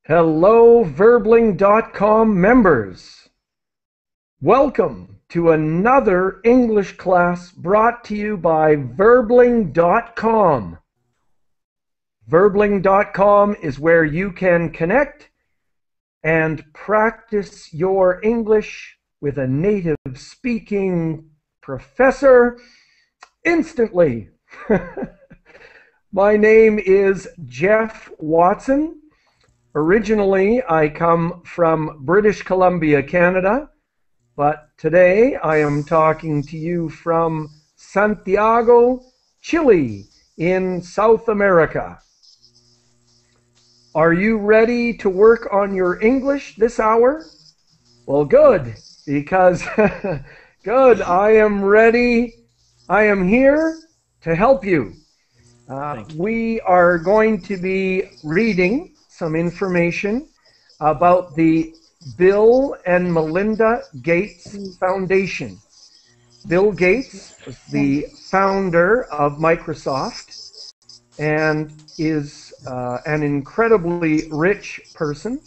Hello, Verbling.com members. Welcome to another English class brought to you by Verbling.com. Verbling.com is where you can connect and practice your English with a native speaking professor instantly. My name is Geoff Watson. Originally, I come from British Columbia, Canada, but today I am talking to you from Santiago, Chile, in South America. Are you ready to work on your English this hour? Well, good, because good, I am ready. I am here to help you. We are going to be reading some information about the Bill and Melinda Gates Foundation. Bill Gates was the founder of Microsoft and is an incredibly rich person.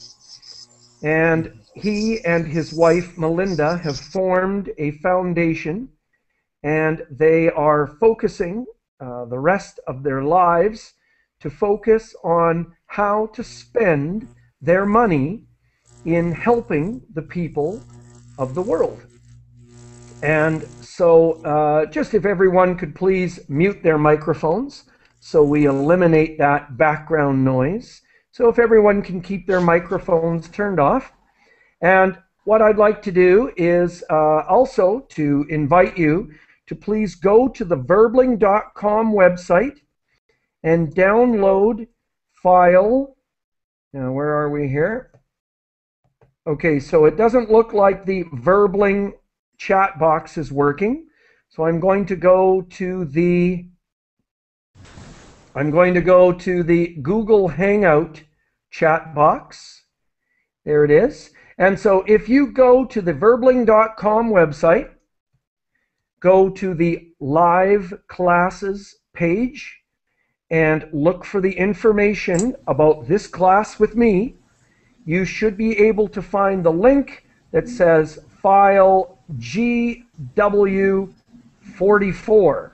And he and his wife Melinda have formed a foundation, and they are focusing the rest of their lives to focus on how to spend their money in helping the people of the world. And so just if everyone could please mute their microphones so we eliminate that background noise. So if everyone can keep their microphones turned off. And what I'd like to do is also to invite you to please go to the Verbling.com website and download file. Now, where are we here? Okay, so it doesn't look like the Verbling chat box is working. So I'm going to go to the Google Hangout chat box. There it is. And so if you go to the Verbling.com website, go to the live classes page, and look for the information about this class with me, you should be able to find the link that says file GW44.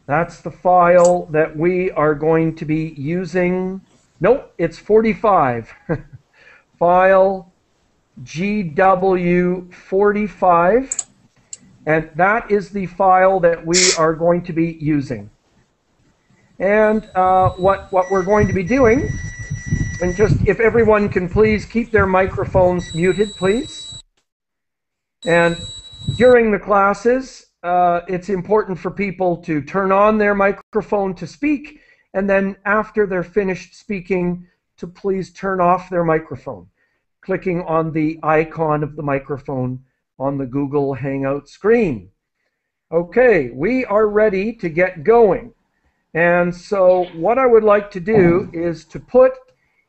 That's the file that we are going to be using. Nope, it's 45. File GW45. And that is the file that we are going to be using. And what we're going to be doing, and just if everyone can please keep their microphones muted, please. And during the classes, it's important for people to turn on their microphone to speak, and then after they're finished speaking, to please turn off their microphone, clicking on the icon of the microphone on the Google Hangout screen. Okay, we are ready to get going. And so what I would like to do is to put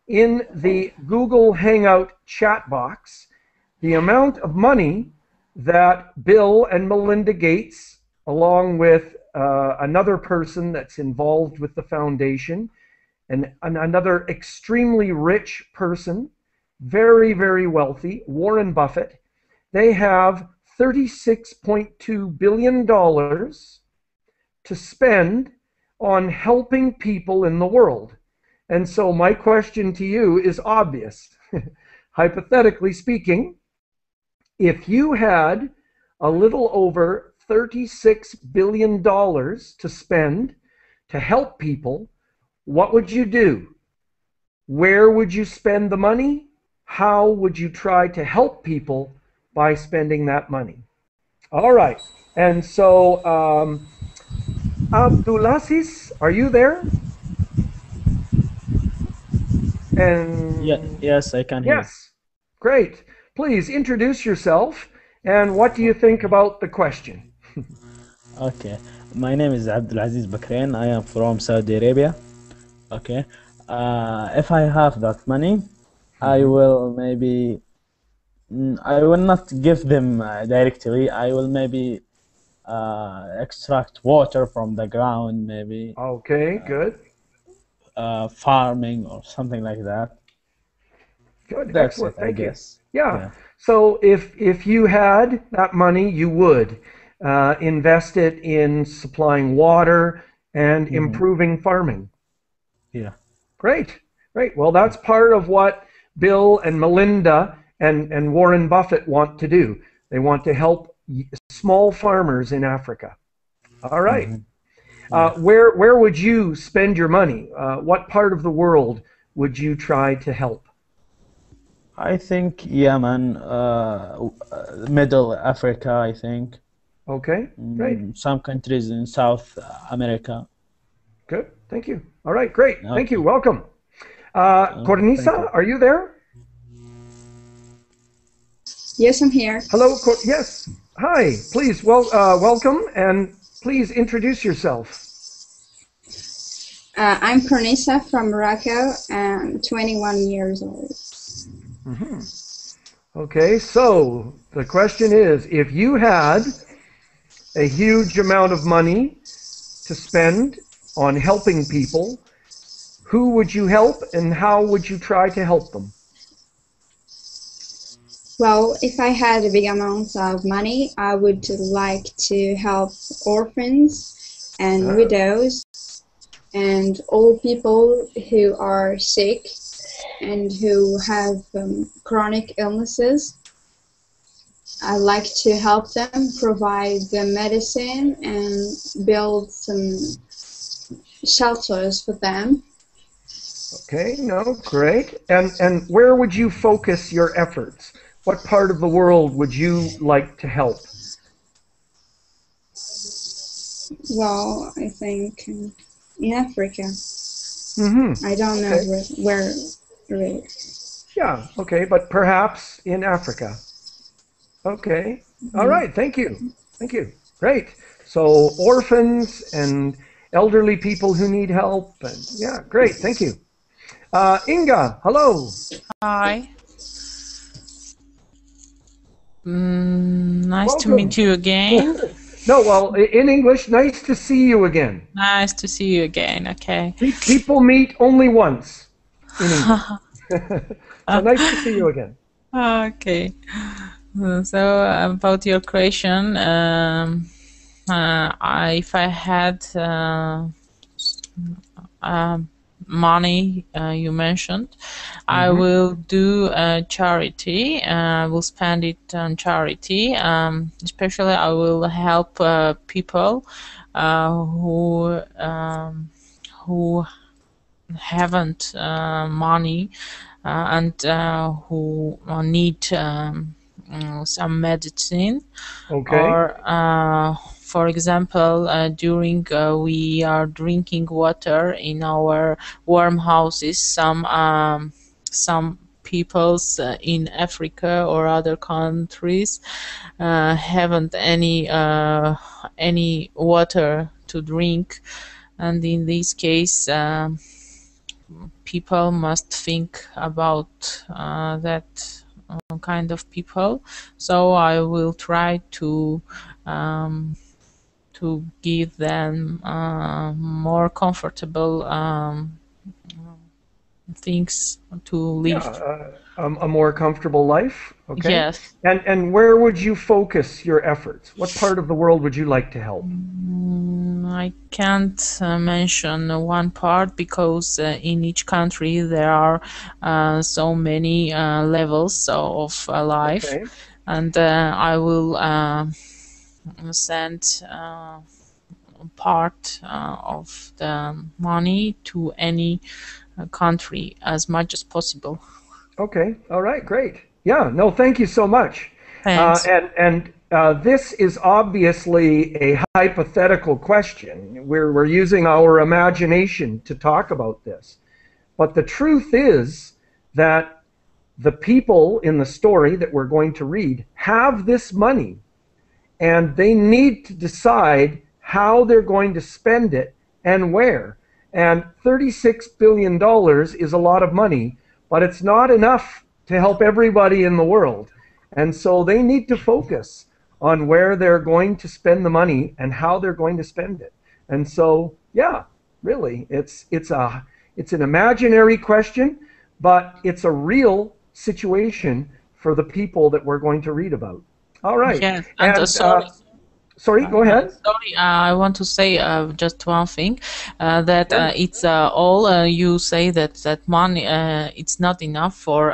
in the Google Hangout chat box the amount of money that Bill and Melinda Gates, along with another person that's involved with the foundation, and another extremely rich person, very, very wealthy, Warren Buffett, they have $36.2 billion to spend on helping people in the world. And so my question to you is obvious. Hypothetically speaking, if you had a little over $36 billion to spend to help people, what would you do? Where would you spend the money? How would you try to help people by spending that money? All right. And so Abdulaziz, are you there? And yes, I can hear. Yes, great. Please introduce yourself and what do you think about the question? Okay, my name is Abdulaziz Bakrin. I am from Saudi Arabia. Okay, if I have that money, I will maybe I will not give them directly. I will maybe extract water from the ground, maybe Okay, good. farming or something like that. Good, That's it, excellent. I Thank you. guess. Yeah. Yeah. So if you had that money, you would invest it in supplying water and Hmm. improving farming. Yeah. Great, great. Well, that's part of what Bill and Melinda and Warren Buffett want to do. They want to help small farmers in Africa. All right. Hmm. Yeah. Where would you spend your money? What part of the world would you try to help? I think Yemen, Middle Africa, I think. Okay, great. Some countries in South America. Good. Thank you. All right, great. Thank you. Okay. Welcome. Thank you. Cornisa, are you there? Yes, I'm here. Hello. Yes. Hi. Please, welcome, and please introduce yourself. I'm Cornissa from Morocco. I'm 21 years old. Mm-hmm. Okay, so the question is, if you had a huge amount of money to spend on helping people, who would you help and how would you try to help them? Well, if I had a big amount of money, I would like to help orphans and widows and all people who are sick and who have chronic illnesses. I like to help them, provide them medicine, and build some shelters for them. Okay, no, great. And where would you focus your efforts? What part of the world would you like to help? Well, I think in Africa. Mm-hmm. I don't know Okay. where really. Yeah, okay, but perhaps in Africa. Okay. All right, thank you. Thank you. Great. So orphans and elderly people who need help, and yeah, great, thank you. Inga, hello. Hi. Nice to Welcome. meet you again. No, well, in English, nice to see you again. Nice to see you again. Okay. People meet only once in English. So nice to see you again. Okay. So about your question, if I had money you mentioned, I will do charity. I will spend it on charity. Especially, I will help people who haven't money and who need some medicine, Okay. or for example, during we are drinking water in our warm houses, some peoples in Africa or other countries haven't any water to drink, and in this case people must think about that kind of people. So I will try to give them more comfortable things to live. Yeah, a more comfortable life. Okay. Yes. And where would you focus your efforts? What part of the world would you like to help? I can't mention one part because in each country there are so many levels of life, Okay. and I will send part of the money to any country as much as possible. Okay. All right. Great. Yeah. No, thank you so much. Thanks. This is obviously a hypothetical question. We're using our imagination to talk about this. But the truth is that the people in the story that we're going to read have this money, and they need to decide how they're going to spend it and where. And $36 billion is a lot of money, but it's not enough to help everybody in the world. And so they need to focus on where they're going to spend the money and how they're going to spend it. And so, yeah, really, it's an imaginary question, but it's a real situation for the people that we're going to read about. All right. Yes, and And sorry. sorry, go ahead. Sorry, I want to say just one thing that Sure. it's all you say that money it's not enough for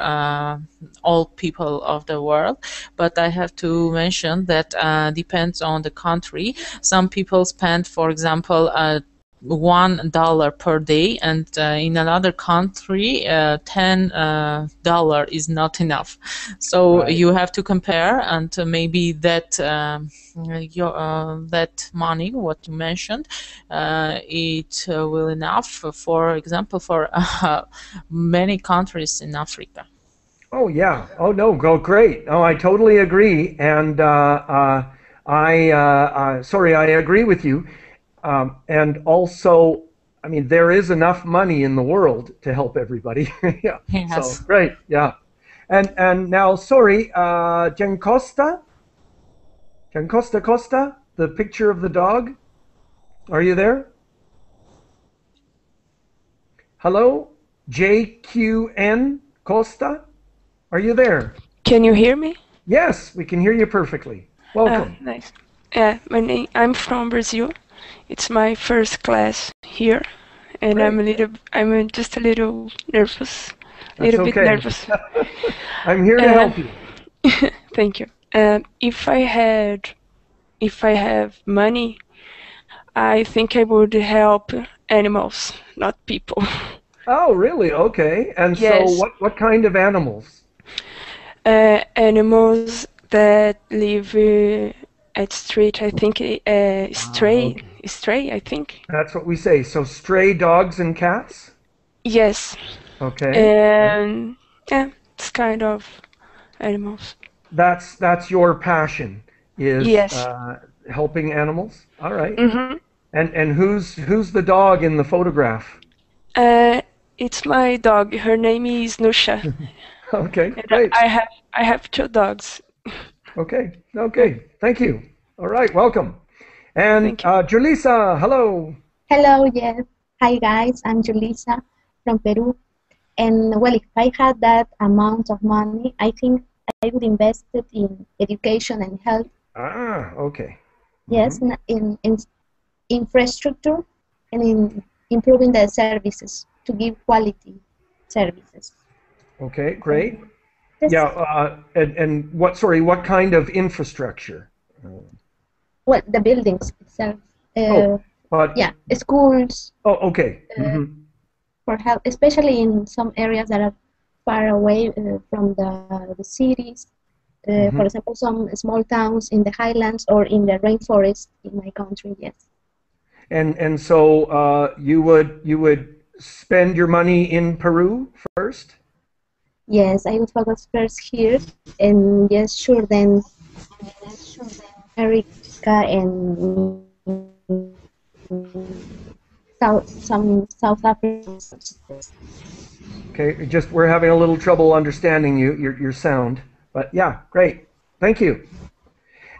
all people of the world, but I have to mention that depends on the country. Some people spend, for example, $1 per day, and in another country, $10 is not enough. So Right. you have to compare, and maybe that that money, what you mentioned, it will enough, for example, for many countries in Africa. Oh yeah. Oh no. Go great. Oh, I totally agree. And sorry, I agree with you. And also, I mean, there is enough money in the world to help everybody. Yeah. So Yes. great. Yeah. And now, sorry, Jan Costa, the picture of the dog. Are you there? Hello, JQN Costa. Are you there? Can you hear me? Yes, we can hear you perfectly. Welcome. Nice. Yeah, I'm from Brazil. It's my first class here, and Great. I'm just a little nervous, a That's little bit okay. nervous. I'm here to help you. Thank you. If I have money, I think I would help animals, not people. Oh, really? Okay. And so Yes, what kind of animals? animals that live at street. I think Okay. stray. I think. That's what we say. So stray dogs and cats? Yes, Okay. and yeah, it's kind of animals. That's your passion is Yes. helping animals. All right. Mm-hmm. And who's the dog in the photograph? Uh, it's my dog. Her name is Nusha, Okay, and great. I have two dogs. Okay, Yeah, okay. Thank you. All right, welcome. And thank you. Julissa, hello. Hello, Jeff. Hi, guys. I'm Julissa from Peru. And well, if I had that amount of money, I think I would invest it in education and health. Ah, okay. Yes, Hmm. in infrastructure and in improving the services to give quality services. Okay, So, great. Yeah, just, and what kind of infrastructure? Uh, well, the buildings itself. oh, Uh, but yeah, schools oh, okay. uh, Hmm. for help, especially in some areas that are far away from the cities. For Hmm. example, some small towns in the highlands or in the rainforest in my country. Yes. And so you would spend your money in Peru first? Yes, I would focus first here, and yes, sure, then America and South Africa. Okay, just we're having a little trouble understanding your sound, but yeah, great. Thank you.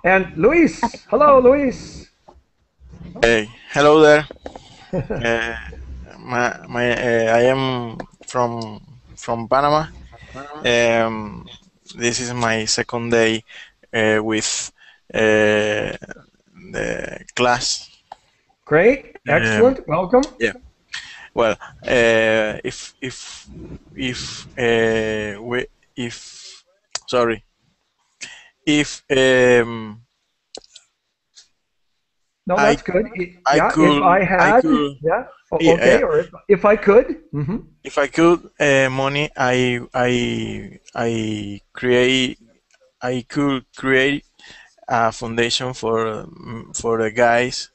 And Okay, Luis, hello, thank you. Luis. Hey, hello there. Uh, I am from Panama. Um, this is my second day with the class. Great, Um, excellent, welcome. yeah. Well, if we if sorry if No, I that's good. I Yeah, if I I had, could yeah, okay, yeah, or if I could. if I could money I could create a foundation for the guys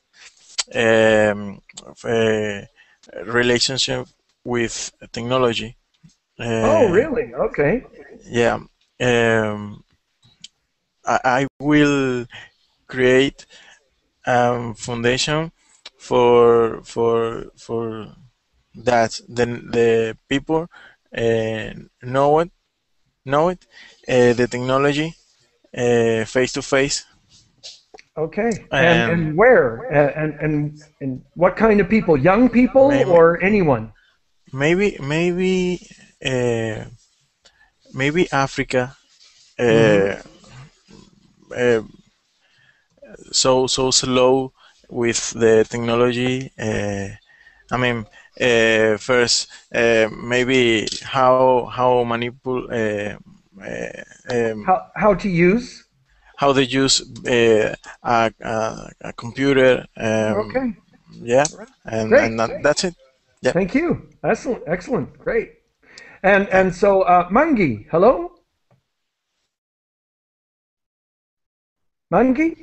relationship with technology. Oh, Uh, really? Okay. yeah, I will create foundation for that. Then the people uh, know it know it the technology face to face. Okay. Um, And where? And what kind of people? Young people maybe or anyone? maybe maybe uh, maybe Africa. Mm-hmm. Uh, uh, so slow with the technology. I mean, first, maybe how How to use? how they use a computer. Okay. Yeah, Great. that's it. Yeah. Thank you. Excellent. Excellent. Great. And so Mangi, hello? Mangi?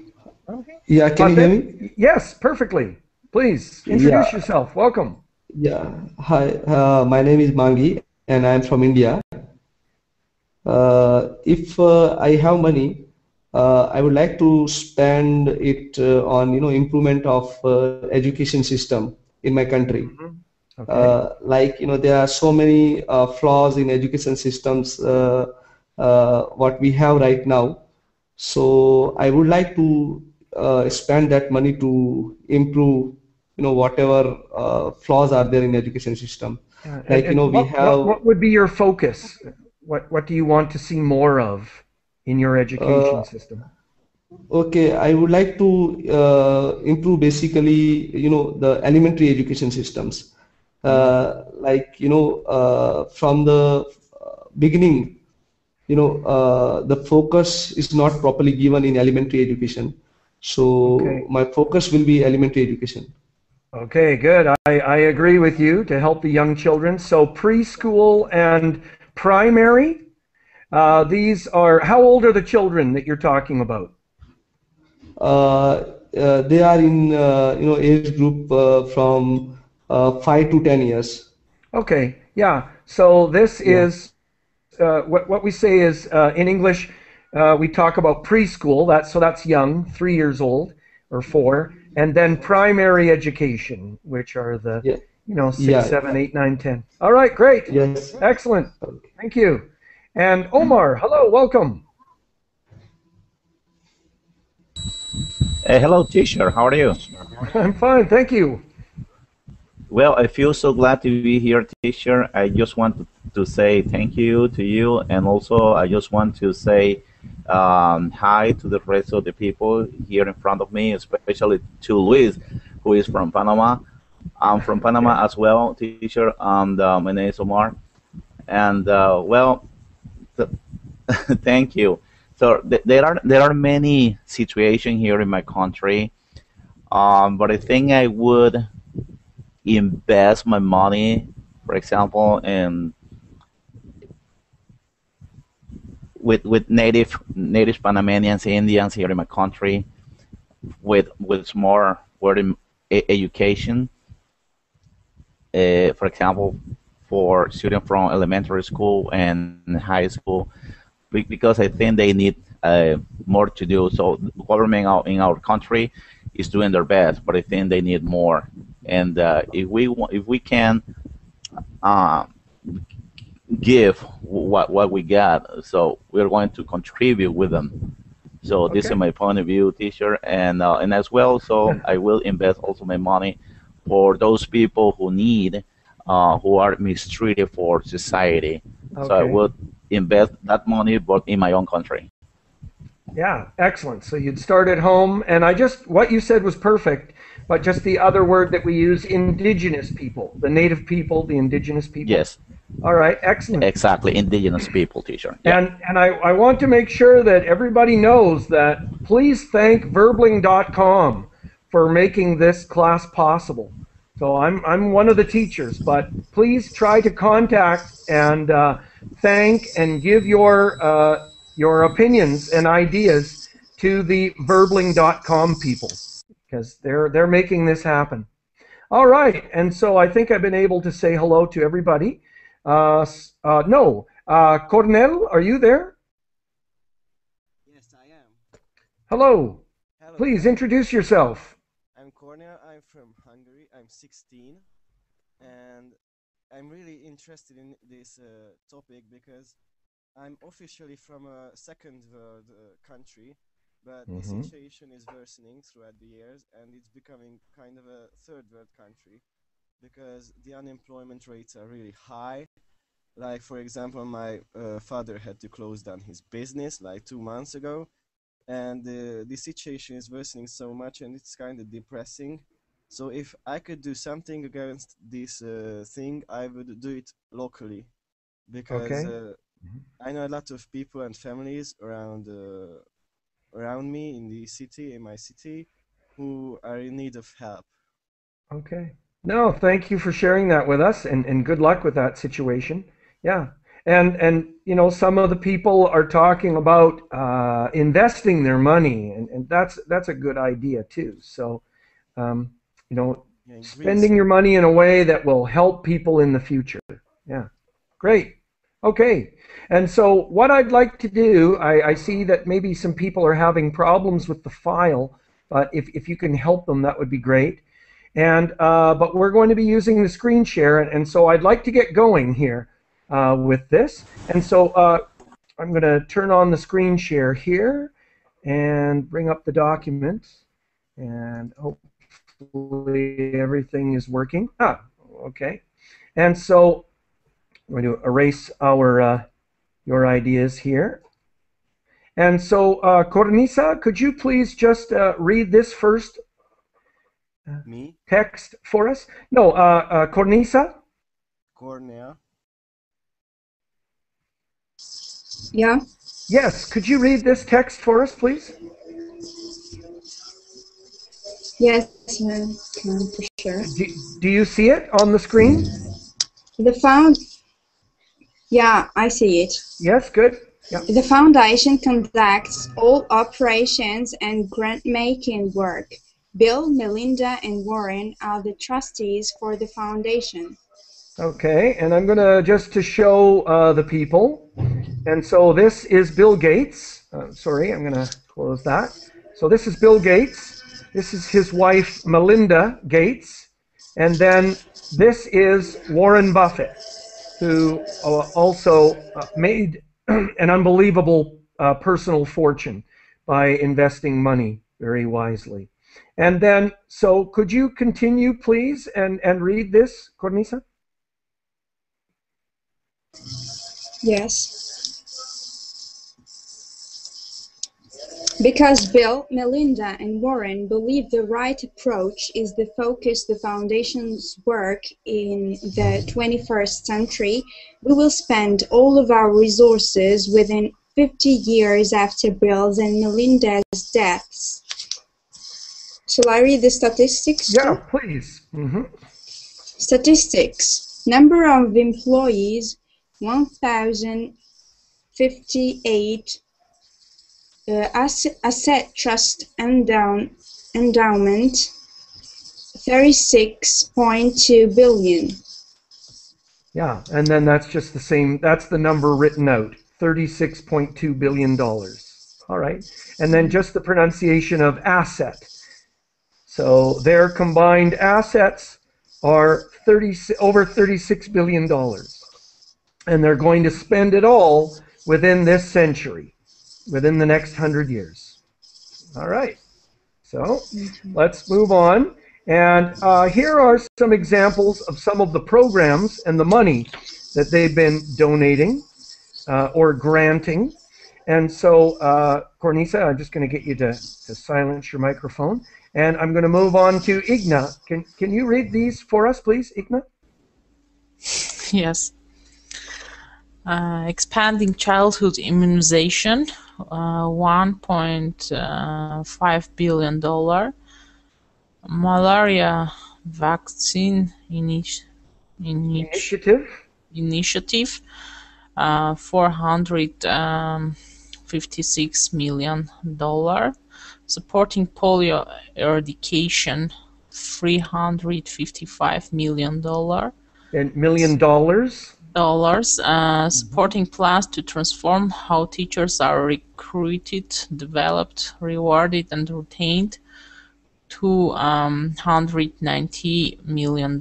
Yeah, can you hear me? Yes, perfectly. Please introduce Yeah, yourself. Welcome. yeah. Hi, my name is Mangi, and I'm from India. If I have money, I would like to spend it on improvement of education system in my country. Hmm. Okay. Like there are so many flaws in education systems what we have right now. So I would like to spend that money to improve whatever flaws are there in education system. Like And we what have would be your focus? What do you want to see more of in your education uh, system? okay, I would like to improve basically the elementary education systems. Mm. Like from the beginning, the focus is not properly given in elementary education. So Okay. my focus will be elementary education. Okay, good. I agree with you to help the young children. So preschool and primary, these are, how old are the children that you're talking about? They are in age group from 5 to 10 years. Okay, yeah. So this Yeah, is what we say is in English, we talk about preschool. That's young, 3 years old or four, and then primary education, which are the yeah, six, yeah. 7, 8, 9, 10. All right, great, Yes. excellent. Okay. Thank you. And Omar, hello, welcome. Hello, teacher. How are you? I'm fine, thank you. Well, I feel so glad to be here, teacher. I just want to say thank you to you, and also I just want to say hi to the rest of the people here in front of me, especially to Luis, who is from Panama. I'm from Okay. Panama as well, teacher, and my name is Omar. And well, th thank you. So there are many situations here in my country, but I think I would invest my money, for example, in with native Panamanians, Indians here in my country, with more word in education. For example, for students from elementary school and high school, because I think they need more to do. So the government in our country is doing their best, but I think they need more. And if we can uh, give what we got. So we're going to contribute with them. So this is Okay. my point of view, teacher, and as well. So I will invest also my money for those people who need, who are mistreated for society. So I Okay. would invest that money, but in my own country. Yeah, excellent. So you'd start at home, and what you said was perfect, but just the other word that we use, indigenous people, the native people, the indigenous people. Yes, All right, excellent. exactly. Indigenous people, teacher. Yeah. And I want to make sure that everybody knows that please thank verbling.com for making this class possible. So I'm one of the teachers, but please try to contact and thank and give your opinions and ideas to the verbling.com people because they're making this happen. All right, and so I think I've been able to say hello to everybody. No, Cornell, are you there? Yes, I am. Hello. Hello, Please guys. introduce yourself. I'm Cornell. I'm from Hungary. I'm 16, and I'm really interested in this topic because I'm officially from a second world country, but the Mm-hmm. situation is worsening throughout the years, and it's becoming kind of a third world country because the unemployment rates are really high. Like, for example, my father had to close down his business like 2 months ago, and the situation is worsening so much, and it's kind of depressing. So if I could do something against this thing, I would do it locally because Okay. I know a lot of people and families around me in the city, in my city, who are in need of help. Okay. No, thank you for sharing that with us, and good luck with that situation. Yeah. And some of the people are talking about investing their money, and that's a good idea too. So, um, you know, Yeah, in Greece, spending your money in a way that will help people in the future. Yeah. Great. Okay. And so what I'd like to do, I see that maybe some people are having problems with the file, but if you can help them, that would be great. And but we're going to be using the screen share, and so I'd like to get going here with this. And so I'm going to turn on the screen share here and bring up the document, and hopefully everything is working. Okay. And so I'm going to erase your ideas here. And so, Cornisa, could you please just read this first me, text for us? No, Cornisa? Cornell. Yeah. Yes, could you read this text for us, please? Yes, for sure. Do you see it on the screen? Yeah, I see it. Yes, good. Yeah. The foundation conducts all operations and grant-making work. Bill, Melinda, and Warren are the trustees for the foundation. Okay, and I'm going to just to show the people. And so this is Bill Gates. Sorry, I'm going to close that. So this is Bill Gates. This is his wife, Melinda Gates. And then this is Warren Buffett, who also made an unbelievable personal fortune by investing money very wisely. And then, so could you continue, please, and read this, Cornisa? Yes. Because Bill, Melinda, and Warren believe the right approach is to focus the foundation's work in the 21st century, we will spend all of our resources within 50 years after Bill's and Melinda's deaths. Shall I read the statistics? Yeah, please. Mm-hmm. Statistics. Number of employees, 1,058. Asset trust endowment, 36.2 billion. Yeah, and then that's just the same, that's the number written out, $36.2 billion. All right, and then just the pronunciation of asset. So their combined assets are over $36 billion. And they're going to spend it all within this century, within the next 100 years. All right, so let's move on. And here are some examples of some of the programs and the money that they've been donating or granting. And so, Cornisa, I'm just going to get you to silence your microphone. And I'm going to move on to Inga. Can you read these for us, please, Inga? Yes. Expanding childhood immunization, $1.5 billion. Malaria vaccine Initiative, $456 million. Supporting polio eradication, $355 million. and $1 million. Supporting plans to transform how teachers are recruited, developed, rewarded, and retained, $290 million.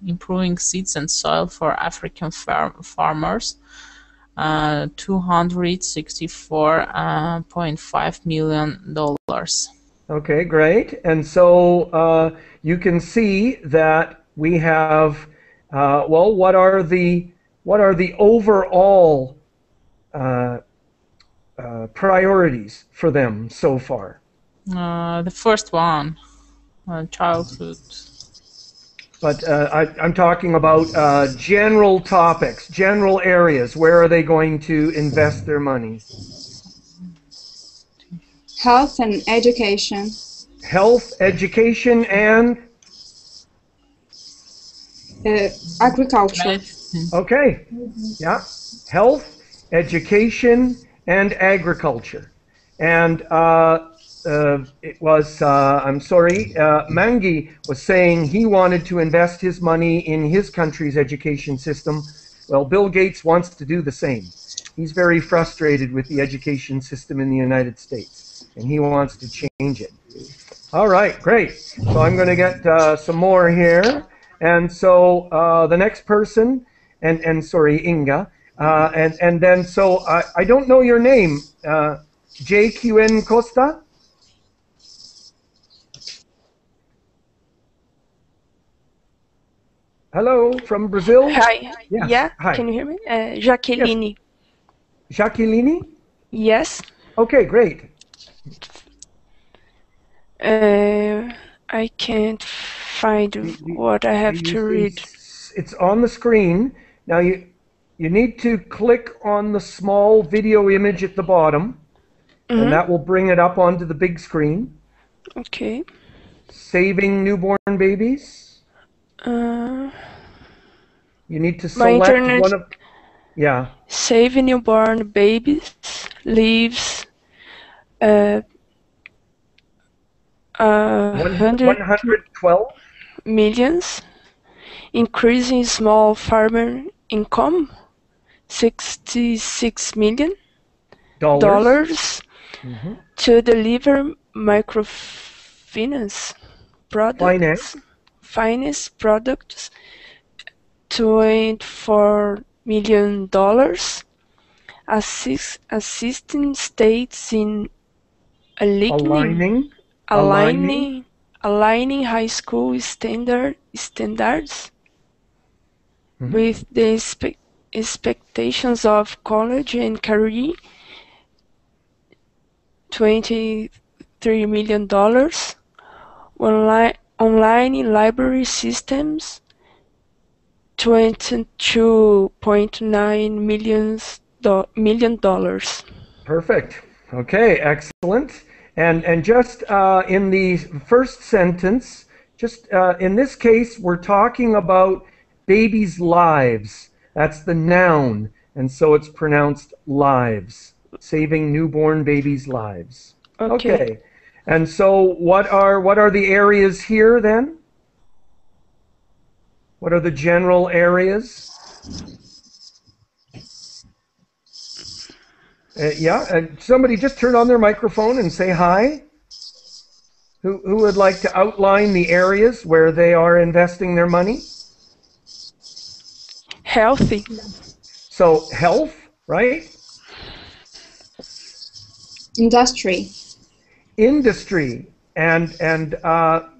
Improving seeds and soil for African farmers, $264.5 million. Okay, great. And so you can see that we have, well, what are the overall priorities for them so far? The first one, childhood. But I'm talking about general topics, general areas. Where are they going to invest their money? Health and education. Health, education, and agriculture. Okay, yeah, health, education, and agriculture. And it was, I'm sorry, Mangi was saying he wanted to invest his money in his country's education system. Well, Bill Gates wants to do the same. He's very frustrated with the education system in the United States, and he wants to change it. All right, great. So I'm going to get some more here. And so the next person, and sorry, Inga, and then so I don't know your name, JQN Costa? Hello, from Brazil? Hi. Yes. Yeah, Hi. can you hear me? Jacqueline. Yes. Jacqueline? Yes. Okay, great. I can't find what I have to read. It's on the screen. Now you need to click on the small video image at the bottom, and that will bring it up onto the big screen. Okay. Saving newborn babies. You need to select one of. Yeah. Saving newborn babies leaves 112 millions. Increasing small farmer income, $66 million. To deliver microfinance products, finance products, $24 million. Assisting states in aligning high school standards with the expectations of college and career. $23 million. Online library systems, $22.9 million. Perfect. Okay, excellent. And just in the first sentence, just in this case, we're talking about babies' lives. That's the noun, and so it's pronounced lives. Saving newborn babies' lives. Okay. And so what are the areas here then? What are the general areas? Yeah, and somebody just turn on their microphone and say hi. Who would like to outline the areas where they are investing their money? Healthy. So health, right? Industry. Industry, and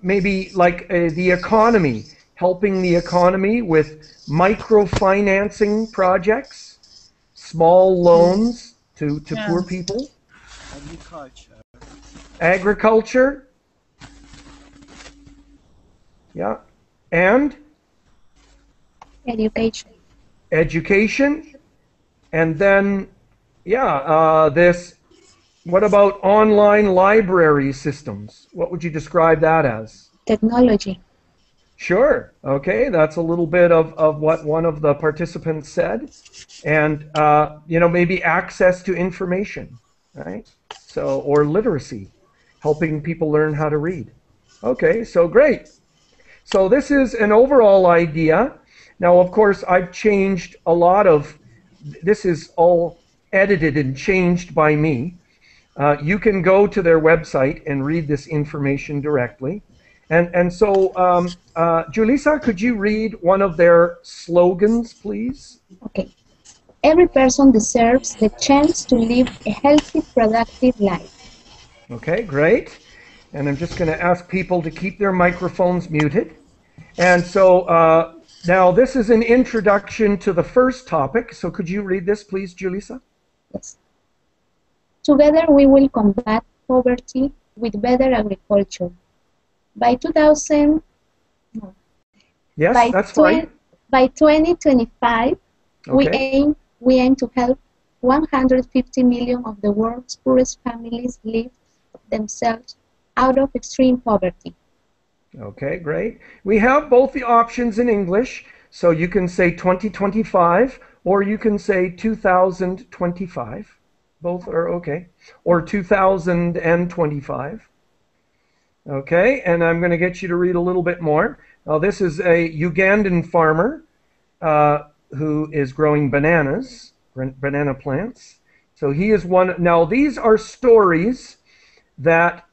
maybe like the economy, helping the economy with microfinancing projects, small loans to poor people. Agriculture. Yeah, and education. Education, and then this. What about online library systems? What would you describe that as? Technology. Sure. Okay, that's a little bit of what one of the participants said. And, maybe access to information, right? So, or literacy, helping people learn how to read. Okay, so great. So this is an overall idea. Now, of course, I've changed a lot of, this is all edited and changed by me. You can go to their website and read this information directly. And so, Julissa, could you read one of their slogans, please? Okay. Every person deserves the chance to live a healthy, productive life. Okay, great. And I'm just going to ask people to keep their microphones muted. And so now this is an introduction to the first topic. So could you read this, please, Julissa? Yes. Together we will combat poverty with better agriculture. By 2000, no. Yes, by that's fine. By 2025, Okay. we aim to help 150 million of the world's poorest families live themselves out of extreme poverty. Okay, great. We have both the options in English, so you can say 2025 or you can say 2025. Both are okay. Or 2025. Okay, and I'm going to get you to read a little bit more. Now, this is a Ugandan farmer who is growing bananas, banana plants. So he is one. Now, these are stories that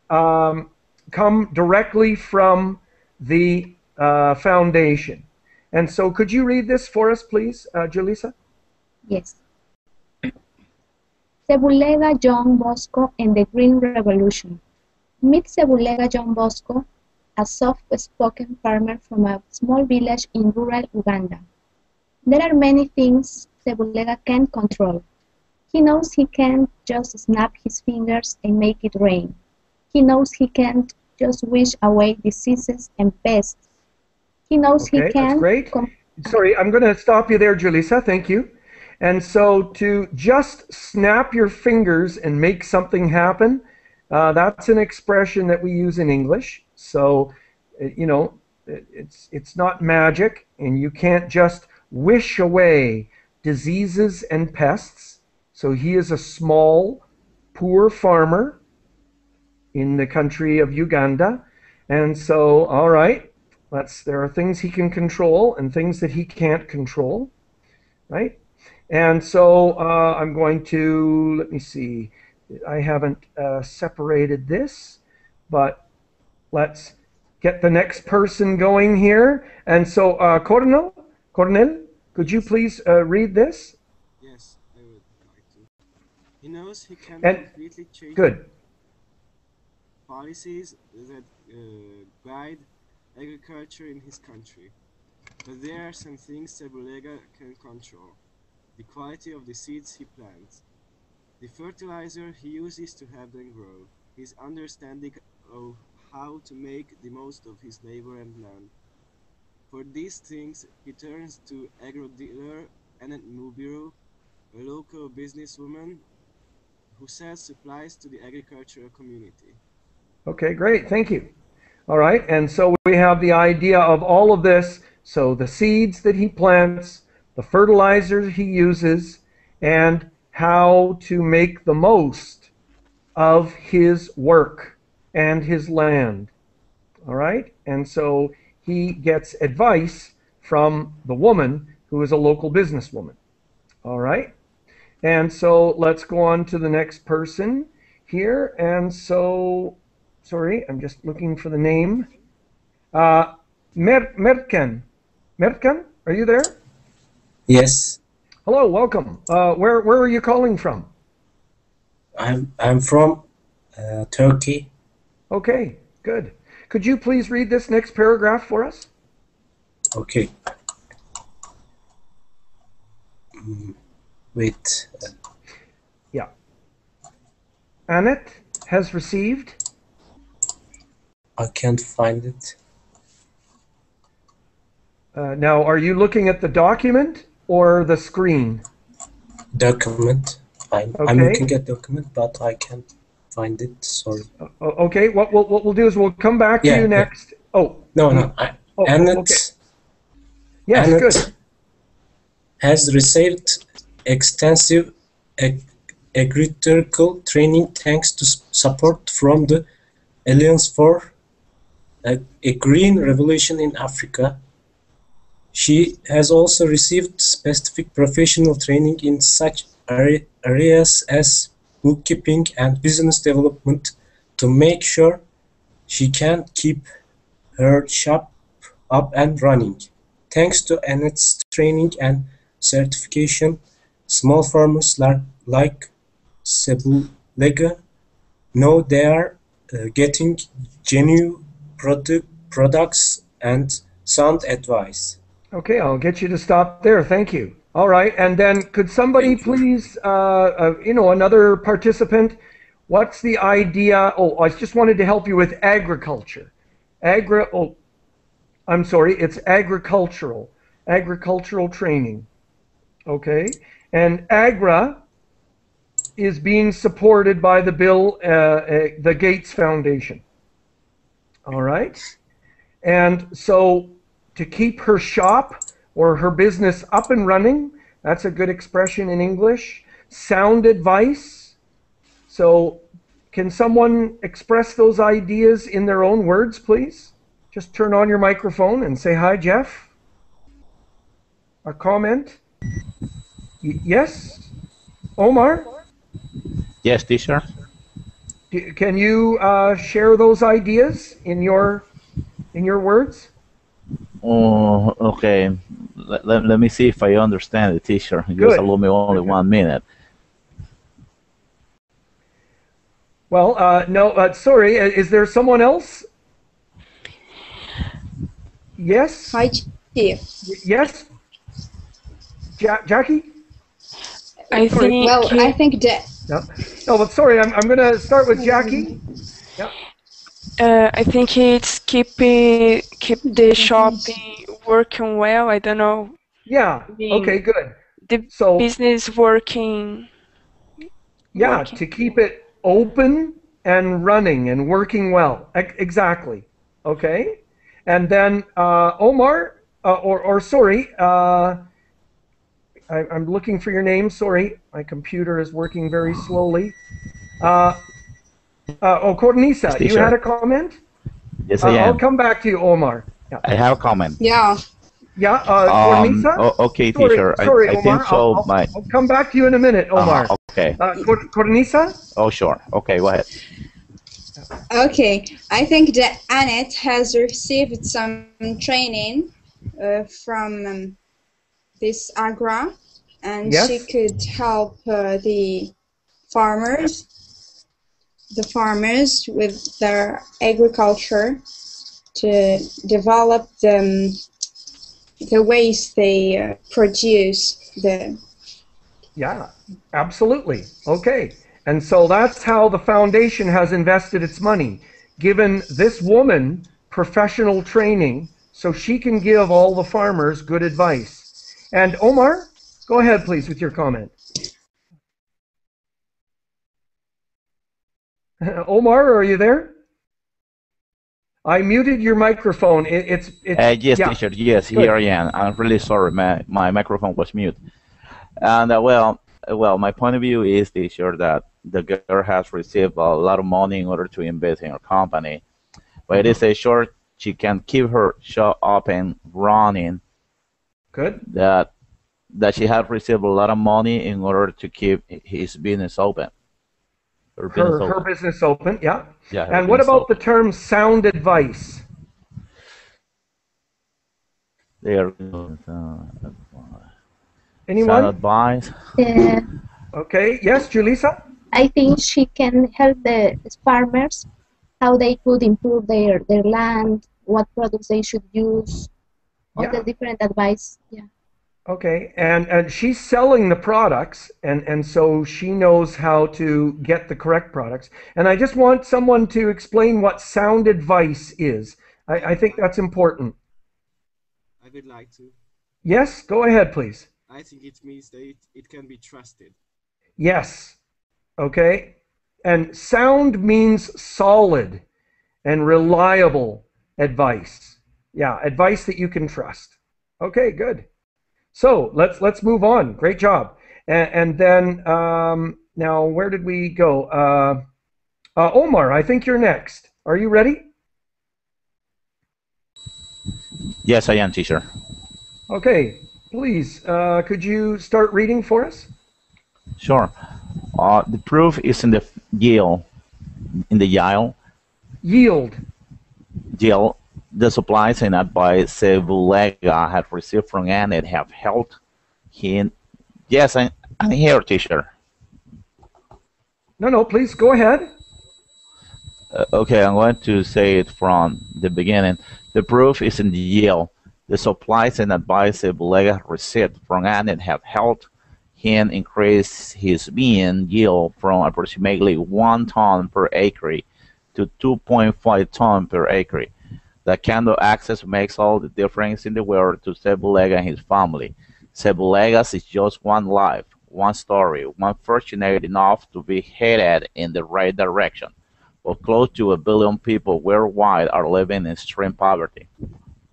come directly from the foundation. And so could you read this for us, please, Julissa? Yes. Sebulega John Bosco and the Green Revolution. Meet Sebulega John Bosco, a soft-spoken farmer from a small village in rural Uganda. There are many things Sebulega can't control. He knows he can't just snap his fingers and make it rain. He knows he can't just wish away diseases and pests. He knows he can't... That's great. Sorry, I'm going to stop you there, Julissa. Thank you. And so to just snap your fingers and make something happen, that's an expression that we use in English. So, you know, it's not magic, and you can't just wish away diseases and pests. So he is a small, poor farmer in the country of Uganda. And so, all right, there are things he can control and things that he can't control, right? And so I'm going to, let me see, I haven't separated this, but let's get the next person going here. And so Cornell, could you please read this? Yes, I would like to. He knows he can And completely change good. policies that guide agriculture in his country. But there are some things Sebulega can control. The quality of the seeds he plants, the fertilizer he uses to have them grow, his understanding of how to make the most of his labor and land. For these things, he turns to agro-dealer Annette Mubiru, a local businesswoman who sells supplies to the agricultural community. Okay, great. Thank you. All right, and so we have the idea of all of this. So the seeds that he plants, the fertilizer he uses, and how to make the most of his work and his land. All right, and so he gets advice from the woman who is a local businesswoman. All right, and so let's go on to the next person here. And so, sorry, I'm just looking for the name. Mertkan, are you there? Yes. Hello, welcome. Where are you calling from? I'm from Turkey. Okay, good. Could you please read this next paragraph for us? Okay. Wait. Yeah. Annette has received. I can't find it. Now, are you looking at the document or the screen? Document. I'm looking at document, but I can't find it. Sorry. Okay. What we'll do is we'll come back to you next. Yeah. Oh. No. Annette. Okay. Yes. Annette good. Has received extensive agricultural training thanks to support from the Alliance for a Green Revolution in Africa. She has also received specific professional training in such areas as bookkeeping and business development to make sure she can keep her shop up and running. Thanks to Annette's training and certification, Small farmers like Sebulega know they are getting genuine products and sound advice. Okay, I'll get you to stop there. Thank you. All right, and then could somebody Thank you. please, another participant, what's the idea? Oh, I just wanted to help you with agriculture. I'm sorry, it's agricultural training. Okay, and AGRA is being supported by the the Gates Foundation. All right, and so to keep her shop or her business up and running, that's a good expression in English. Sound advice. So can someone express those ideas in their own words, please? Just turn on your microphone and say hi, Geoff. A comment? Yes? Omar? Yes, teacher. Can you share those ideas in your words? Oh, okay. Let me see if I understand it, teacher. Just allow me only 1 minute. Well, no, sorry. Is there someone else? Yes? Hi, Geoff. Yes? Jackie? I think that. No, but sorry, I'm going to start with Jackie. Yeah. I think it's keep the shop working well. I don't know. Yeah. Okay. Good. The so business working. Yeah, to keep it open and running and working well. Exactly. Okay. And then Omar, I'm looking for your name. Sorry, my computer is working very slowly. Cornissa, Yes, you had a comment? Yes, I am. I'll come back to you, Omar. Yeah. I have a comment. Yeah. Yeah, Cornissa? Okay, teacher. Sorry, I Omar. think so. I'll come back to you in a minute, Omar. Okay. Cornissa? Oh, sure. Okay, go ahead. Okay, I think that Annette has received some training from this AGRA, and Yes. she could help the farmers with their agriculture to develop the ways they produce the. Yeah, absolutely. Okay. And so that's how the foundation has invested its money, given this woman professional training so she can give all the farmers good advice. And Omar, go ahead, please, with your comment. Omar, are you there? I muted your microphone. Yes, yeah. teacher. Yes, Good. here I am. I'm really sorry. My microphone was mute. And well, my point of view is, teacher, that the girl has received a lot of money in order to invest in her company. But it is a short, she can keep her shop up and running. Good. That she has received a lot of money in order to keep his business open. Her business open, yeah. Yeah. And what about the term sound advice? There. Anyone? Sound advice. Okay. Yes, Julissa? I think she can help the farmers how they could improve their land, what products they should use, all the different advice. Yeah. Okay, and she's selling the products, and so she knows how to get the correct products. And I just want someone to explain what sound advice is. I think that's important. I would like to. Yes, go ahead, please. I think it means that it can be trusted. Yes. Okay. And sound means solid and reliable advice. Yeah, advice that you can trust. Okay, good. So let's move on. Great job. And then now where did we go? Omar, I think you're next. Are you ready? Yes, I am, teacher. Okay, please. Could you start reading for us? Sure. The proof is in the yield. In the yield. Yield. Yield. The supplies and advice Bulega had received from Annette have helped him. Yes, I'm here, teacher. No, please go ahead. Okay, I'm going to say it from the beginning. The proof is in the yield. The supplies and advice Bulega received from Annette have helped him increase his bean yield from approximately 1 ton per acre to 2.5 ton per acre. That kind of access makes all the difference in the world to Sebulega and his family. Sebulegas is just one life, one story, one fortunate enough to be headed in the right direction. But close to 1 billion people worldwide are living in extreme poverty.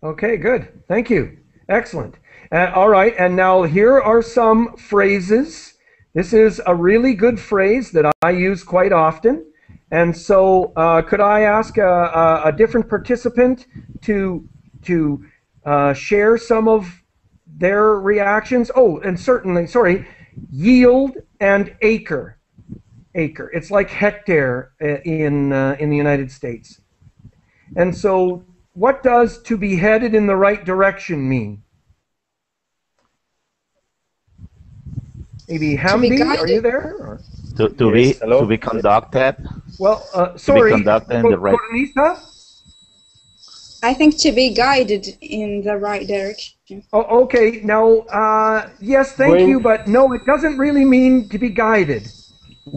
Okay, good. Thank you. Excellent. All right, and now here are some phrases. This is a really good phrase that I use quite often. And so could I ask a different participant to share some of their reactions? Oh, and certainly, sorry, yield and acre. Acre. It's like hectare in the United States. And so what does to be headed in the right direction mean? Maybe Hamdi, are you there? Or? To be conducted. Well, To sorry, be conducted in the right. Cornisa? I think to be guided in the right direction. Oh, okay. Now, yes, thank you, but no, it doesn't really mean to be guided.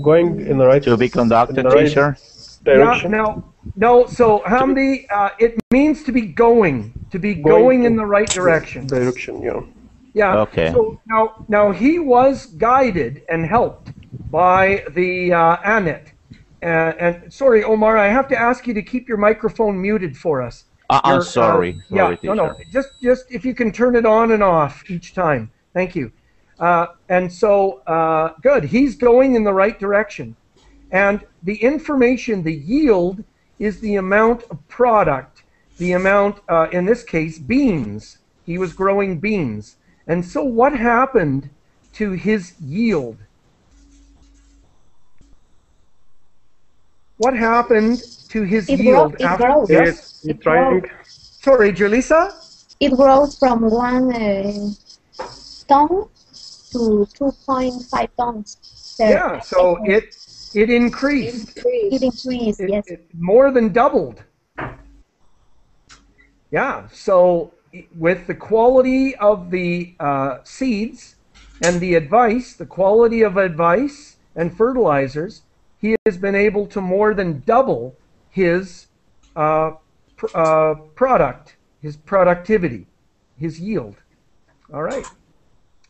Going in the right. To be conducted, teacher. Yeah. No. So Hamdi, it means to be going. To be going in the right direction. Direction. Yeah. Yeah. Okay. So now he was guided and helped by the Annette. And sorry, Omar, I have to ask you to keep your microphone muted for us. I'm sorry. Yeah, teacher. no. Just if you can turn it on and off each time. Thank you. And so, good. He's going in the right direction. And the information, the yield, is the amount of product, the amount, in this case, beans. He was growing beans. And so what happened to his yield? What happened to his yield? It grows. Yes. Sorry, Julissa? It grows from 1 ton to 2.5 tons. Yeah, so it increased. It increased, yes. It more than doubled. Yeah, so with the quality of the seeds and the advice, the quality of advice and fertilizers, he has been able to more than double his product, his productivity, his yield. All right.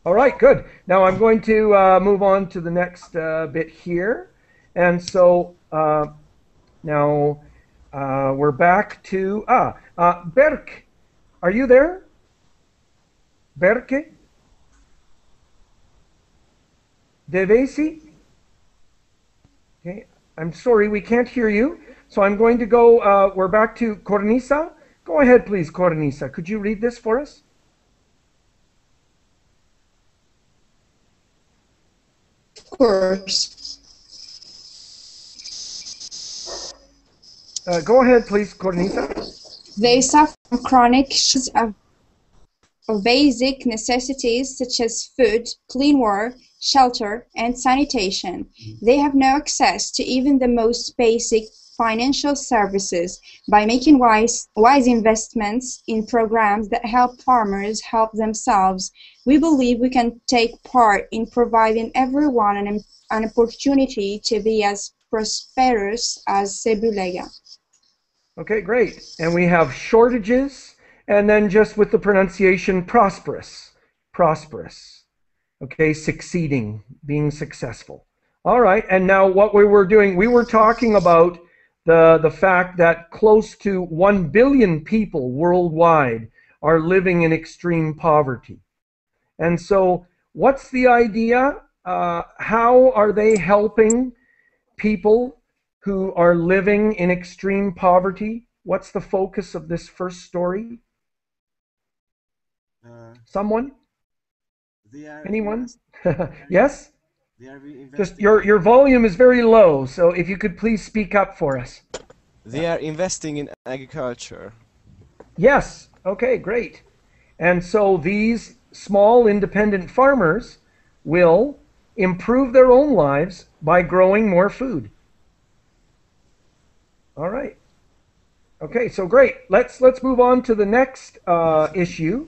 All right, good. Now I'm going to move on to the next bit here. And so now we're back to, Berk. Are you there? Berke? Devesi? Okay, I'm sorry, we can't hear you. So I'm going to go, we're back to Cornisa. Go ahead, please, Cornisa. Could you read this for us? Of course. Go ahead, please, Cornisa. They suffer from chronic shortages of basic necessities such as food, clean water, shelter, and sanitation. They have no access to even the most basic financial services. By making wise investments in programs that help farmers help themselves, we believe we can take part in providing everyone an opportunity to be as prosperous as Sebulega. Okay, great. And we have shortages, and then just with the pronunciation, prosperous. Prosperous. Okay, succeeding, being successful. All right, and now what we were doing, we were talking about the fact that close to 1 billion people worldwide are living in extreme poverty. And so what's the idea? How are they helping people who are living in extreme poverty? What's the focus of this first story? Someone? Anyone? Yes? Just your volume is very low, so if you could please speak up for us. They are investing in agriculture. Yes. Okay, great. And so these small independent farmers will improve their own lives by growing more food. All right. Okay, so great. Let's move on to the next issue,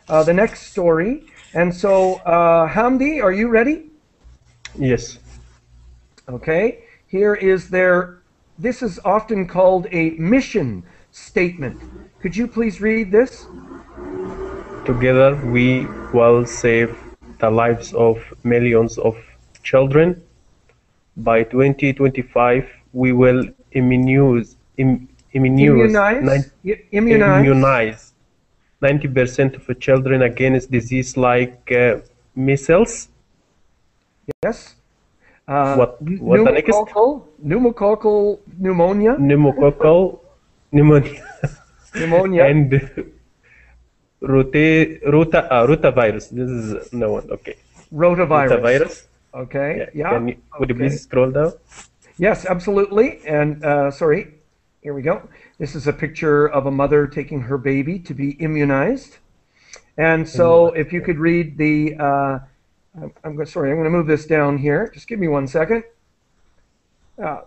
the next story. And so, Hamdi, are you ready? Yes. Okay. Here is their. This is often called a mission statement. Could you please read this? Together we will save the lives of millions of children. By 2025, we will immunize 90% of children against disease like measles. Yes. What the next? Pneumococcal pneumonia. Pneumococcal pneumonia. Pneumonia. And rotavirus. This is no one. Okay. Rotavirus. Okay. Yeah. Would you please scroll down? Yes, absolutely. And sorry, here we go. This is a picture of a mother taking her baby to be immunized. And so, if you could read the, I'm going to move this down here. Just give me 1 second.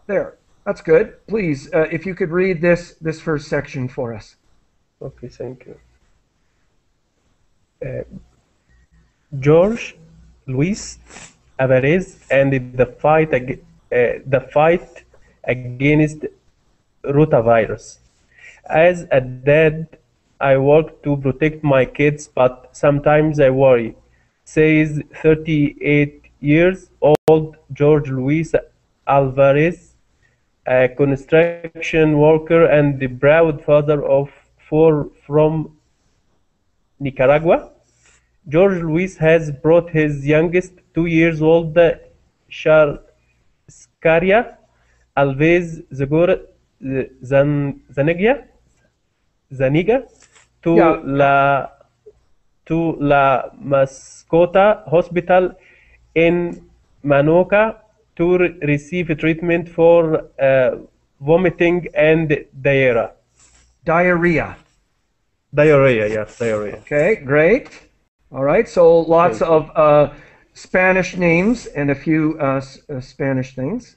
There. That's good. Please, if you could read this first section for us. Okay, thank you. George Luis Alvarez ended the fight against rotavirus. As a dad, I work to protect my kids, but sometimes I worry, says 38 years old George Luis Alvarez, a construction worker and the proud father of 4 from Nicaragua. George Luis has brought his youngest 2-year-old Scaria Alves Zaniga to La Mascota Hospital in Manoka to receive treatment for vomiting and diarrhea. Diarrhea. Diarrhea, yes, diarrhea. Okay, great. All right, so lots of Spanish names and a few Spanish things,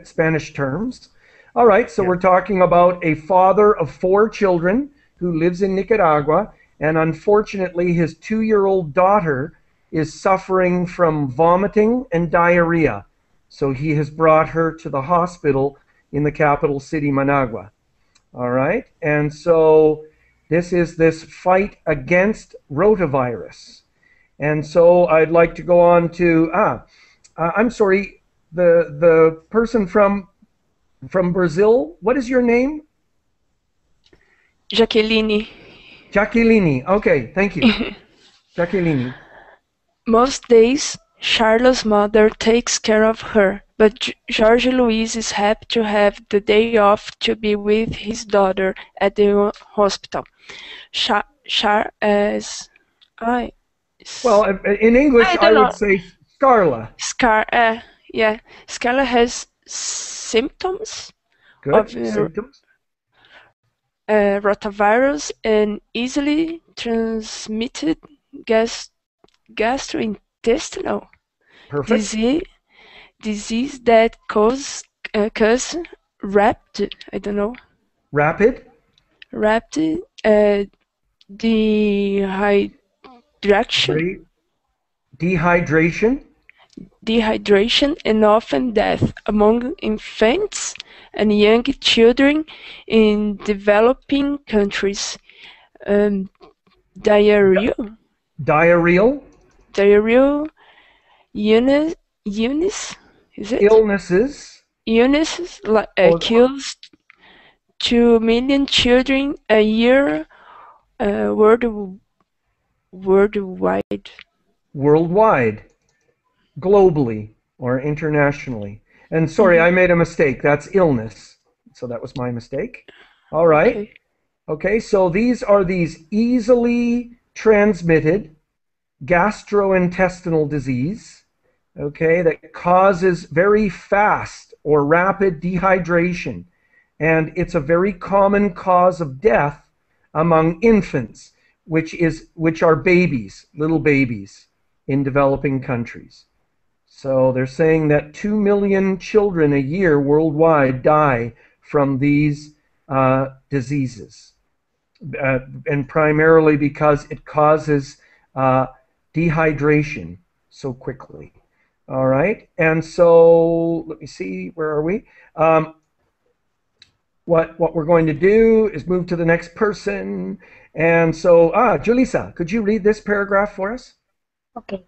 Spanish terms. All right, so we're talking about a father of 4 children who lives in Nicaragua, and unfortunately his 2-year-old daughter is suffering from vomiting and diarrhea. So he has brought her to the hospital in the capital city, Managua. All right, and so this is this fight against rotavirus. And so I'd like to go on to, I'm sorry, the person from Brazil, what is your name? Jaqueline. Jaqueline, okay, thank you. Jaqueline. Most days, Charlotte's mother takes care of her, but Jorge Luis is happy to have the day off to be with his daughter at the hospital. Well, in English, I would say Scarla. Scarla has symptoms of symptoms. Rotavirus and easily transmitted gastrointestinal disease that cause rapid dehydration and often death among infants and young children in developing countries. Diarrhea, illnesses kills 2 million children a year worldwide. Globally or internationally. And sorry, I made a mistake. That's illness. So that was my mistake. All right. Okay, so these are easily transmitted gastrointestinal disease, okay, that causes very fast or rapid dehydration. And it's a very common cause of death among infants, which are babies, little babies in developing countries. So they're saying that 2 million children a year worldwide die from these diseases, and primarily because it causes dehydration so quickly. All right, and so let me see, where are we? What we're going to do is move to the next person. And so, Julissa, could you read this paragraph for us? Okay.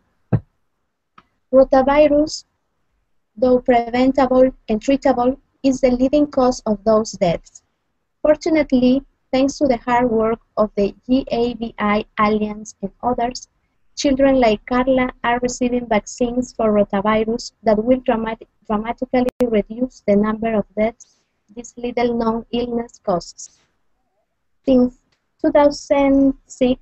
Rotavirus, though preventable and treatable, is the leading cause of those deaths. Fortunately, thanks to the hard work of the GAVI Alliance and others, children like Carla are receiving vaccines for rotavirus that will dramatically reduce the number of deaths this little-known illness causes. Since 2006,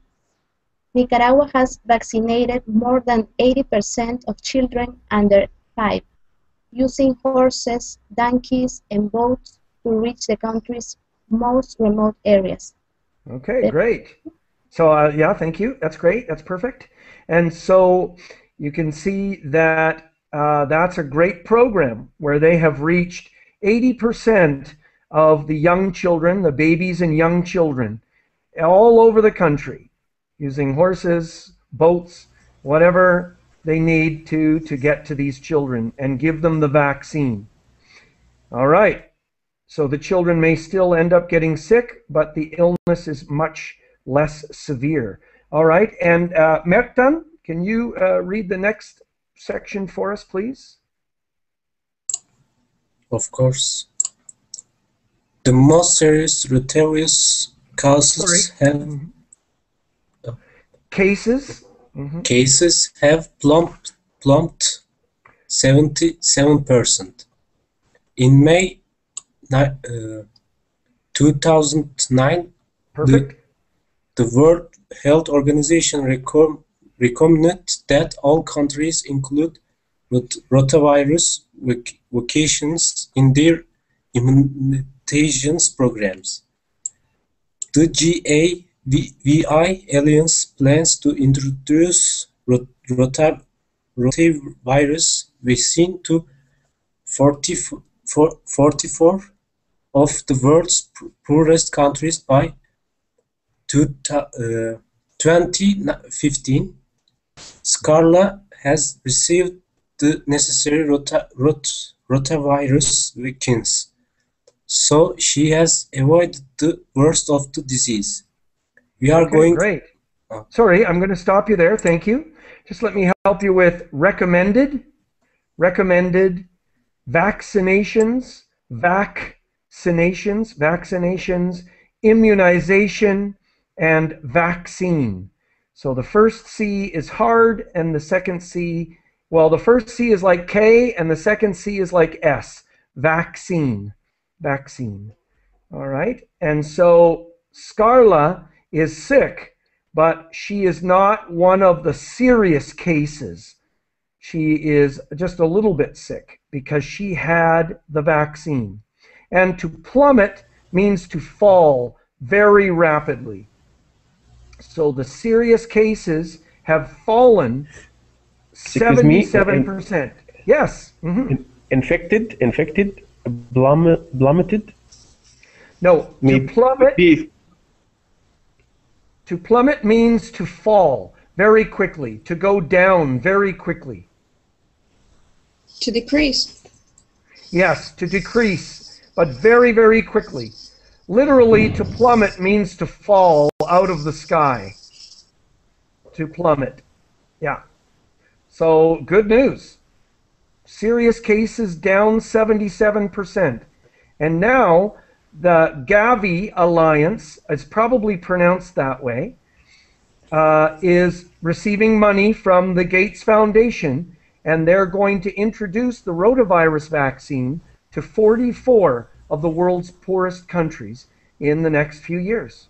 Nicaragua has vaccinated more than 80% of children under 5, using horses, donkeys, and boats to reach the country's most remote areas. Okay, great. So, yeah, thank you. That's great. That's perfect. And so you can see that that's a great program where they have reached 80% of the young children, the babies and young children, all over the country, using horses, boats, whatever they need to get to these children and give them the vaccine. All right. So the children may still end up getting sick, but the illness is much less severe. All right. And Mertan, can you read the next section for us, please? Of course. The most serious rotavirus causes have cases have plumped 77%. In May 2009, the World Health Organization recommended that all countries include rotavirus vaccinations in their immunizations programs. The GAVI Alliance plans to introduce rotavirus vaccine to 44 of the world's poorest countries by 2015. Scarla has received the necessary rotavirus vaccines, so she has avoided the worst of the disease. We are going. Great. Sorry, I'm going to stop you there. Thank you. Just let me help you with recommended, vaccinations, immunization, and vaccine. So the first C is hard, and the second C, well, the first C is like K, and the second C is like S. Vaccine. All right. And so Scarla is sick, but she is not one of the serious cases. She is just a little bit sick because she had the vaccine. And to plummet means to fall very rapidly. So the serious cases have fallen 77%. Yes. Infected, plummeted. No, to plummet means to fall very quickly, to go down very quickly. To decrease. Yes, to decrease, but very, very quickly. Literally, to plummet means to fall out of the sky. To plummet. Yeah. So, good news. Serious cases down 77%. And now, the Gavi Alliance, it's probably pronounced that way, is receiving money from the Gates Foundation, and they're going to introduce the rotavirus vaccine to 44 of the world's poorest countries in the next few years.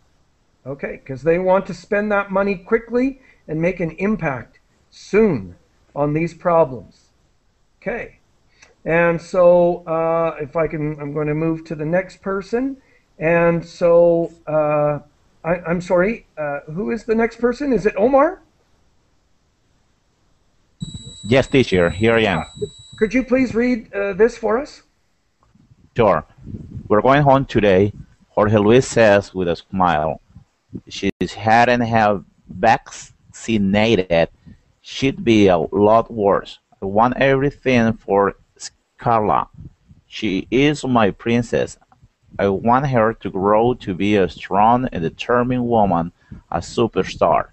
Okay, because they want to spend that money quickly and make an impact soon on these problems. Okay, and so if I can, I'm going to move to the next person. And so, I'm sorry, who is the next person? Is it Omar? Yes, teacher, here I am. Could you please read this for us? Sure. We're going home today, Jorge Luis says with a smile. She hadn't have vaccinated. She'd be a lot worse. I want everything for Scarla. She is my princess. I want her to grow to be a strong and determined woman, a superstar.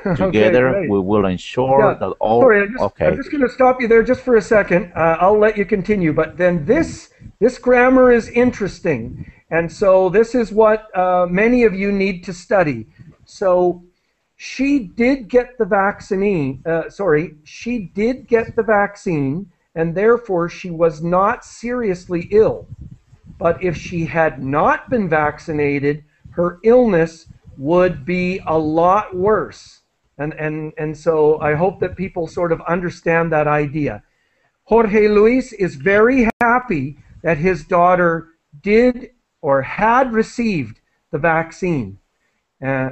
Okay, Together, great. we will ensure Yeah, that all. sorry, I'm Okay. just going to stop you there just for a second. I'll let you continue, but then this grammar is interesting, and so this is what many of you need to study. So she did get the vaccine. She did get the vaccine, and therefore she was not seriously ill. But if she had not been vaccinated, her illness would be a lot worse. And so I hope that people sort of understand that idea. Jorge Luis is very happy that his daughter did or had received the vaccine.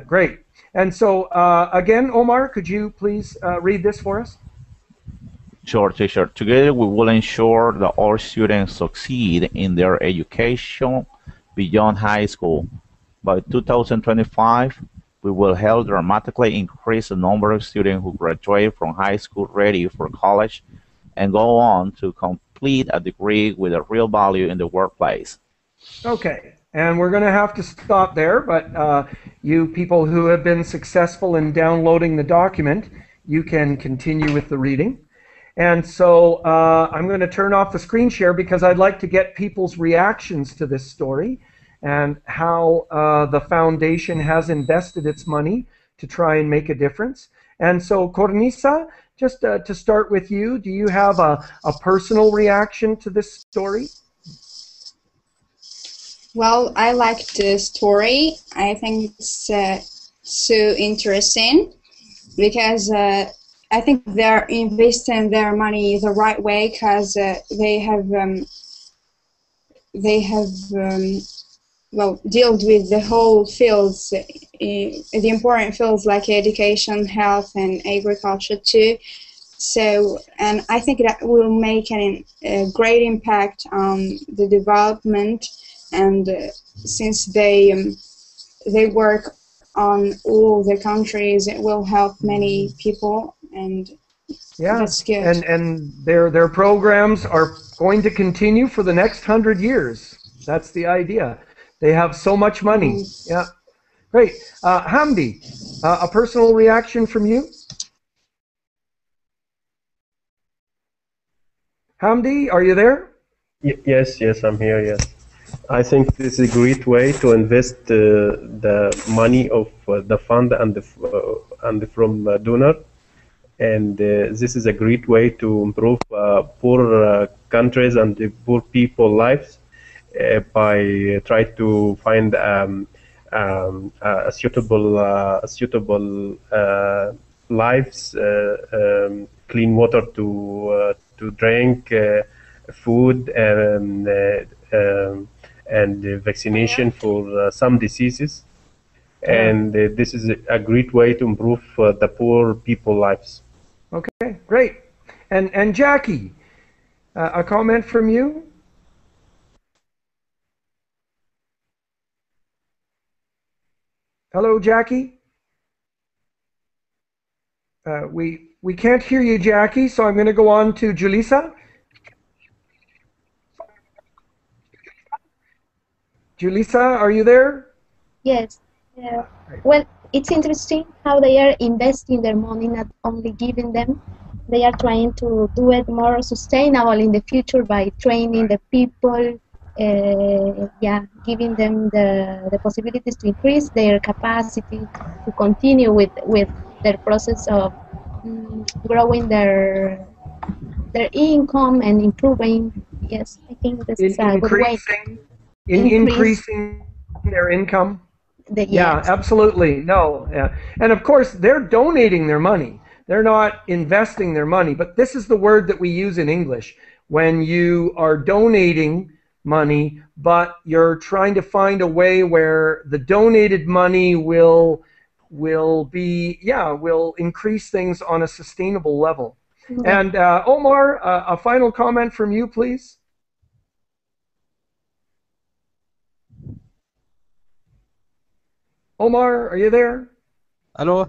Great. And so again, Omar, could you please read this for us? Sure, teacher. Together, we will ensure that all students succeed in their education beyond high school. By 2025, we will help dramatically increase the number of students who graduate from high school ready for college and go on to complete a degree with a real value in the workplace. Okay, and we're going to have to stop there, but you people who have been successful in downloading the document, you can continue with the reading. And so I'm going to turn off the screen share because I'd like to get people's reactions to this story and how the foundation has invested its money to try and make a difference. And so, Cornissa, just to start with you, do you have a personal reaction to this story? Well, I like the story. I think it's so interesting because I think they're investing their money the right way because they have well, dealt with the whole fields, the important fields like education, health, and agriculture too. So, and I think that will make a great impact on the development. And since they work on all the countries, it will help many people, and yeah, that's good. And their programs are going to continue for the next 100 years. That's the idea. They have so much money. Yeah, great. Hamdi, a personal reaction from you? Hamdi, are you there? Yes, I'm here, yes. I think this is a great way to invest the money of the fund and from donor, and this is a great way to improve poor countries and the poor people lives by try to find a suitable lives, clean water to drink, food, and vaccination for some diseases. And this is a great way to improve the poor people lives. Okay, great. And Jackie, a comment from you? Hello, Jackie. We can't hear you, Jackie, so I'm going to go on to Julissa. Julissa, are you there? Yes. Well, it's interesting how they are investing their money, not only giving them. They are trying to do it more sustainable in the future by training the people, giving them the possibilities to increase their capacity to continue with their process of growing their income and improving. Yes, I think this is a good way. Increasing their income. Yes. Yeah, absolutely. No, and of course they're donating their money. They're not investing their money, but this is the word that we use in English when you are donating money, but you're trying to find a way where the donated money will increase things on a sustainable level. And Omar, a final comment from you, please. Omar, are you there? Hello.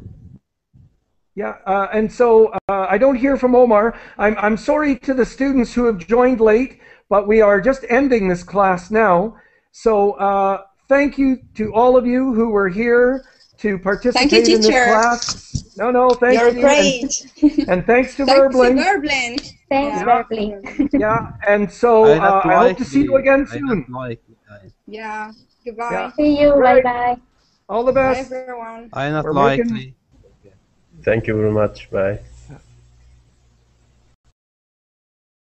Yeah, and so I don't hear from Omar. I'm sorry to the students who have joined late, but we are just ending this class now. So thank you to all of you who were here to participate in this class. No, thank you. You're great. And thanks to Thanks to Verbling. Verbling. Thanks, Yeah. Verbling. Yeah, and so I hope to see you again soon. Yeah. Goodbye. Yeah. See you. Right. Bye-bye. All the Bye, best. everyone. I not We're likely. making- Thank you very much. Bye.